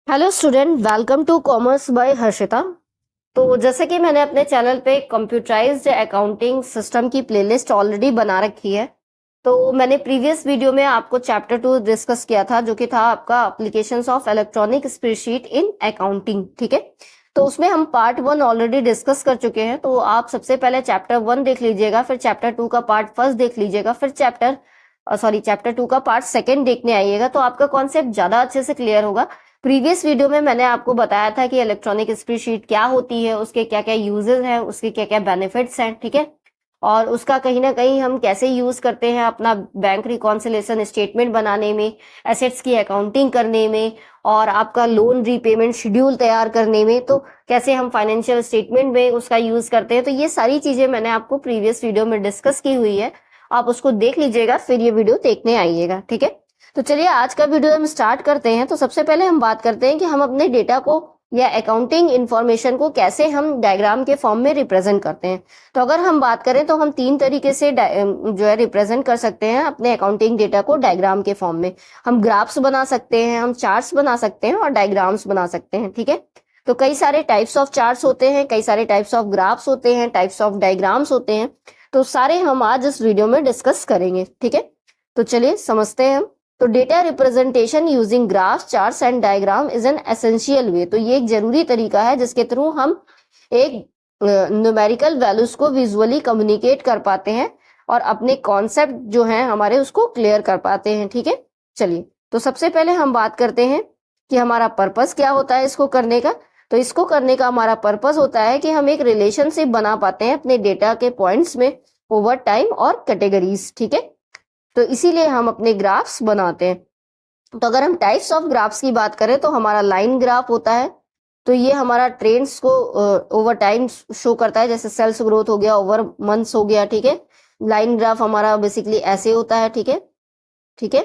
Hello student, welcome to commerce by Harshita. तो जैसे कि मैंने अपने चैनल पे कंप्यूटराइज्ड अकाउंटिंग सिस्टम की प्लेलिस्ट ऑलरेडी बना रखी है। तो मैंने प्रीवियस वीडियो में आपको चैप्टर 2 डिस्कस किया था, जो कि था आपका applications of electronic spreadsheet in accounting. ठीक है, तो उसमें हम पार्ट 1 ऑलरेडी डिस्कस कर चुके हैं। तो आप सबसे पहले चैप्टर 1 देख लीजिएगा, फिर चैप्टर 2 का पार्ट फर्स्ट देख लीजिएगा, फिर चैप्टर 2 का पार्ट सेकेंड देखने आइएगा, तो आपका कॉन्सेप्ट ज्यादा अच्छे से क्लियर होगा। प्रीवियस वीडियो में मैंने आपको बताया था कि इलेक्ट्रॉनिक स्प्रेडशीट क्या होती है, उसके क्या क्या यूजेस हैं, उसके क्या क्या बेनिफिट्स हैं। ठीक है, और उसका कहीं ना कहीं हम कैसे यूज करते हैं अपना बैंक रिकॉन्सिलेशन स्टेटमेंट बनाने में, एसेट्स की अकाउंटिंग करने में, और आपका लोन रीपेमेंट शेड्यूल तैयार करने में, तो कैसे हम फाइनेंशियल स्टेटमेंट में उसका यूज करते हैं। तो ये सारी चीजें मैंने आपको प्रीवियस वीडियो में डिस्कस की हुई है, आप उसको देख लीजिएगा, फिर ये वीडियो देखने आइएगा। ठीक है, तो चलिए आज का वीडियो हम स्टार्ट करते हैं। तो सबसे पहले हम बात करते हैं कि हम अपने डेटा को या अकाउंटिंग इंफॉर्मेशन को कैसे हम डायग्राम के फॉर्म में रिप्रेजेंट करते हैं। तो अगर हम बात करें तो हम 3 तरीके से जो है रिप्रेजेंट कर सकते हैं अपने अकाउंटिंग डेटा को डायग्राम के फॉर्म में। हम ग्राफ्स बना सकते हैं, हम चार्ट्स बना सकते हैं और डायग्राम्स बना सकते हैं। ठीक है, तो कई सारे टाइप्स ऑफ चार्ट्स होते हैं, कई सारे टाइप्स ऑफ ग्राफ्स होते हैं, टाइप्स ऑफ डायग्राम्स होते हैं। तो सारे हम आज इस वीडियो में डिस्कस करेंगे। ठीक है, तो चलिए समझते हैं हम। तो data representation using graph, charts and diagram is an essential way. तो ये एक जरूरी तरीका है जिसके थ्रू हम एक न्यूमेरिकल वैल्यूज को विजुअली कम्युनिकेट कर पाते हैं और अपने कॉन्सेप्ट जो हैं हमारे उसको क्लियर कर पाते हैं। ठीक है, चलिए तो सबसे पहले हम बात करते हैं कि हमारा पर्पस क्या होता है इसको करने का। तो इसको करने का हमारा पर्पस होता है कि हम एक रिलेशनशिप बना पाते हैं अपने डेटा के पॉइंट्स में ओवर टाइम और कैटेगरीज। ठीक है, तो इसीलिए हम अपने ग्राफ्स बनाते हैं। तो अगर हम टाइप्स ऑफ ग्राफ्स की बात करें तो हमारा लाइन ग्राफ होता है। तो ये हमारा ट्रेंड्स को ओवर टाइम शो करता है, जैसे सेल्स ग्रोथ हो गया, ओवर मंथ्स हो गया। ठीक है, लाइन ग्राफ हमारा बेसिकली ऐसे होता है। ठीक है, ठीक है,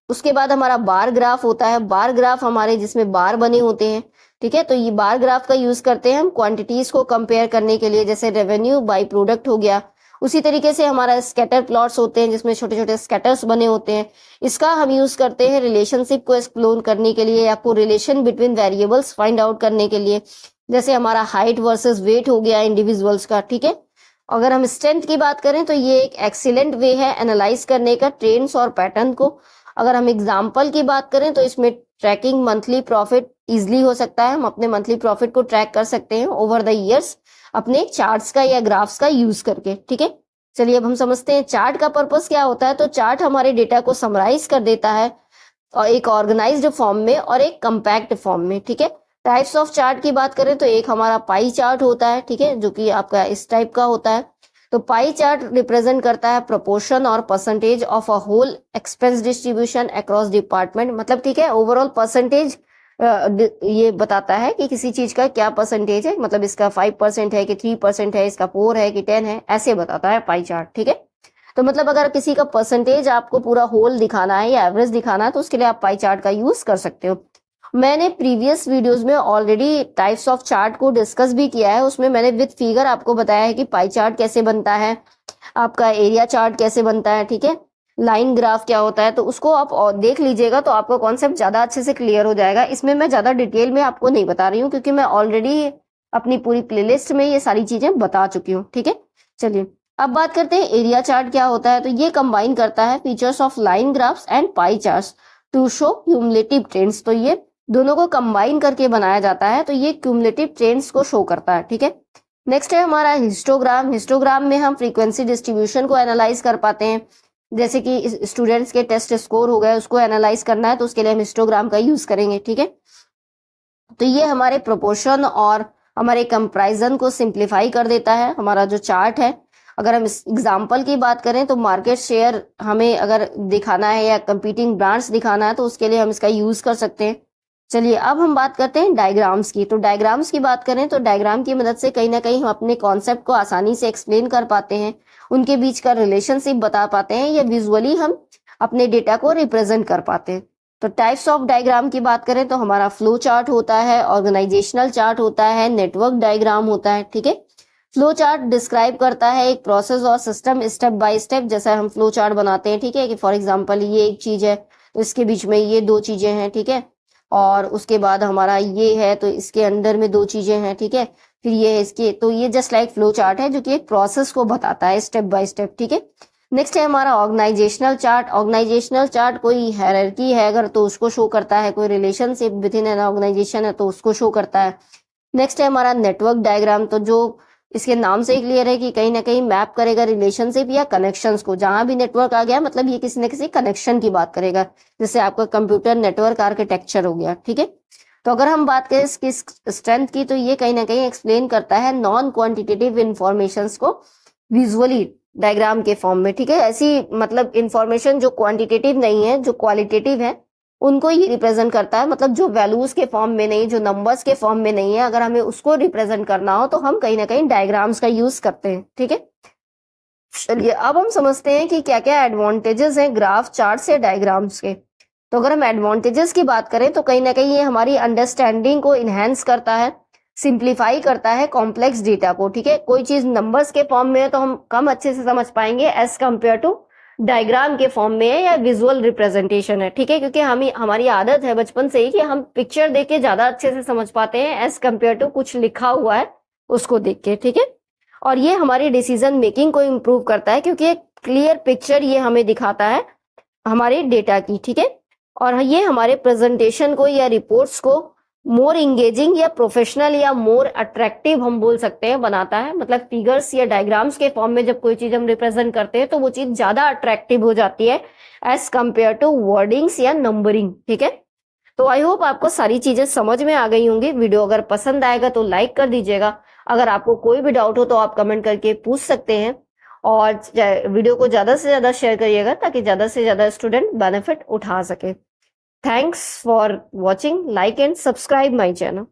उसके बाद हमारा बार ग्राफ होता है। बार ग्राफ हमारे जिसमें बार बने होते हैं। ठीक है, तो ये बार ग्राफ का यूज करते हैं हम क्वांटिटीज को कंपेयर करने के लिए, जैसे रेवेन्यू बाय प्रोडक्ट हो गया। उसी तरीके से हमारा स्कैटर प्लॉट्स होते हैं जिसमें छोटे छोटे स्कैटर्स बने होते हैं। इसका हम यूज करते हैं रिलेशनशिप को एक्सप्लोर करने के लिए या को relation between variables find out करने के लिए, जैसे हमारा हाइट वर्सेस वेट हो गया इंडिविजुअल्स का। ठीक है, अगर हम स्ट्रेंथ की बात करें तो ये एक एक्सीलेंट वे है एनालाइज करने का ट्रेंड्स और पैटर्न को। अगर हम एग्जाम्पल की बात करें तो इसमें ट्रैकिंग मंथली प्रॉफिट इजिली हो सकता है। हम अपने मंथली प्रॉफिट को ट्रैक कर सकते हैं ओवर द ईयर्स अपने चार्ट्स का या ग्राफ्स का यूज करके। ठीक है, चलिए अब हम समझते हैं चार्ट का पर्पस क्या होता है। तो चार्ट हमारे डेटा को समराइज कर देता है और एक ऑर्गेनाइज्ड फॉर्म में और एक कंपैक्ट फॉर्म में। ठीक है, टाइप्स ऑफ चार्ट की बात करें तो एक हमारा पाई चार्ट होता है। ठीक है, जो कि आपका इस टाइप का होता है। तो पाई चार्ट रिप्रेजेंट करता है प्रोपोर्शन और percentage of a whole expense distribution across department. मतलब ठीक है, ओवरऑल परसेंटेज ये बताता है कि किसी चीज का क्या परसेंटेज है, मतलब इसका 5% है कि 3% है, इसका 4 है कि 10 है, ऐसे बताता है पाई चार्ट। ठीक है, तो मतलब अगर किसी का परसेंटेज आपको पूरा होल दिखाना है या एवरेज दिखाना है तो उसके लिए आप पाई चार्ट का यूज कर सकते हो। मैंने प्रीवियस वीडियोस में ऑलरेडी टाइप्स ऑफ चार्ट को डिस्कस भी किया है, उसमें मैंने विद फिगर आपको बताया है कि पाई चार्ट कैसे बनता है, आपका एरिया चार्ट कैसे बनता है। ठीक है, लाइन ग्राफ क्या होता है, तो उसको आप और देख लीजिएगा तो आपका कॉन्सेप्ट ज्यादा अच्छे से क्लियर हो जाएगा। इसमें मैं ज्यादा डिटेल में आपको नहीं बता रही हूँ क्योंकि मैं ऑलरेडी अपनी पूरी प्लेलिस्ट में ये सारी चीजें बता चुकी हूँ। ठीक है, चलिए अब बात करते हैं एरिया चार्ट क्या होता है। तो ये कंबाइन करता है features of line graphs and pie charts to show cumulative trends. तो ये दोनों को कंबाइन करके बनाया जाता है, तो ये क्यूमुलेटिव ट्रेंड्स को शो करता है। ठीक है, नेक्स्ट है हमारा हिस्टोग्राम। हिस्टोग्राम में हम फ्रीक्वेंसी डिस्ट्रीब्यूशन को एनालाइज कर पाते हैं, जैसे कि स्टूडेंट्स के टेस्ट स्कोर हो गए उसको एनालाइज करना है तो उसके लिए हम हिस्टोग्राम का यूज करेंगे। ठीक है, तो ये हमारे प्रोपोर्शन और हमारे कंपैरिजन को सिंप्लीफाई कर देता है हमारा जो चार्ट है। अगर हम एग्जाम्पल की बात करें तो मार्केट शेयर हमें अगर दिखाना है या कंपीटिंग ब्रांड्स दिखाना है तो उसके लिए हम इसका यूज कर सकते हैं। चलिए अब हम बात करते हैं डायग्राम्स की। तो डायग्राम्स की बात करें तो डायग्राम की मदद से कहीं ना कहीं हम अपने कॉन्सेप्ट को आसानी से एक्सप्लेन कर पाते हैं, उनके बीच का रिलेशनशिप बता पाते हैं या विजुअली हम अपने डेटा को रिप्रेजेंट कर पाते हैं। तो टाइप्स ऑफ डायग्राम की बात करें तो हमारा फ्लो चार्ट होता है, ऑर्गेनाइजेशनल चार्ट होता है, नेटवर्क डायग्राम होता है। ठीक है, फ्लो चार्ट डिस्क्राइब करता है एक प्रोसेस और सिस्टम स्टेप बाय स्टेप, जैसा हम फ्लो चार्ट बनाते हैं। ठीक है, कि फॉर एग्जांपल ये एक चीज है तो इसके बीच में ये 2 चीजें हैं। ठीक है, और उसके बाद हमारा ये है, तो इसके अंदर में 2 चीजें हैं, ठीक है। फिर ये है इसके, तो ये जस्ट लाइक फ्लो चार्ट है जो कि एक प्रोसेस को बताता है स्टेप बाय स्टेप, ठीक है। नेक्स्ट है हमारा ऑर्गेनाइजेशनल चार्ट। ऑर्गेनाइजेशनल चार्ट कोई हायरार्की है अगर तो उसको शो करता है, कोई relationship within an organization है तो उसको शो करता है। नेक्स्ट है हमारा नेटवर्क डायग्राम, तो जो इसके नाम से ही क्लियर है कि कहीं ना कहीं मैप करेगा रिलेशनशिप या कनेक्शंस को। जहां भी नेटवर्क आ गया मतलब ये किसी न किसी कनेक्शन की बात करेगा, जैसे आपका कंप्यूटर नेटवर्क आर्किटेक्चर हो गया, ठीक है। तो अगर हम बात करें इसकी स्ट्रेंथ की, तो ये कहीं ना कहीं एक्सप्लेन करता है नॉन क्वांटिटेटिव इंफॉर्मेशन को विजुअली डायग्राम के फॉर्म में, ठीक है। ऐसी मतलब इंफॉर्मेशन जो क्वांटिटेटिव नहीं है, जो क्वालिटेटिव है, उनको ये रिप्रेजेंट करता है। मतलब जो वैल्यूज के फॉर्म में नहीं, जो नंबर्स के फॉर्म में नहीं है, अगर हमें उसको रिप्रेजेंट करना हो तो हम कहीं ना कहीं डायग्राम्स का यूज करते हैं, ठीक है। चलिए अब हम समझते हैं कि क्या क्या एडवांटेजेस हैं ग्राफ चार्ट से डायग्राम्स के। तो अगर हम एडवांटेजेस की बात करें तो कहीं ना कहीं ये हमारी अंडरस्टैंडिंग को इनहेंस करता है, सिंप्लीफाई करता है कॉम्प्लेक्स डेटा को, ठीक है। कोई चीज नंबर्स के फॉर्म में है तो हम कम अच्छे से समझ पाएंगे एज कंपेयर टू डायग्राम के फॉर्म में है या विजुअल रिप्रेजेंटेशन है, ठीक है। क्योंकि हमारी आदत है बचपन से ही कि हम पिक्चर देख के ज्यादा अच्छे से समझ पाते हैं एज कंपेयर टू कुछ लिखा हुआ है उसको देख के, ठीक है। और ये हमारी डिसीजन मेकिंग को इम्प्रूव करता है क्योंकि एक क्लियर पिक्चर ये हमें दिखाता है हमारे डेटा की, ठीक है। और ये हमारे प्रेजेंटेशन को या रिपोर्ट्स को मोर इंगेजिंग या प्रोफेशनल या मोर अट्रैक्टिव हम बोल सकते हैं बनाता है। मतलब फिगर्स या डायग्राम्स के फॉर्म में जब कोई चीज हम रिप्रेजेंट करते हैं तो वो चीज ज्यादा अट्रैक्टिव हो जाती है एज कंपेयर टू वर्डिंग्स या नंबरिंग, ठीक है। तो आई होप आपको सारी चीजें समझ में आ गई होंगी। वीडियो अगर पसंद आएगा तो लाइक कर दीजिएगा। अगर आपको कोई भी डाउट हो तो आप कमेंट करके पूछ सकते हैं, और वीडियो को ज्यादा से ज्यादा शेयर करिएगा ताकि ज्यादा से ज्यादा स्टूडेंट बेनिफिट उठा सके। Thanks for watching. Like and subscribe my channel.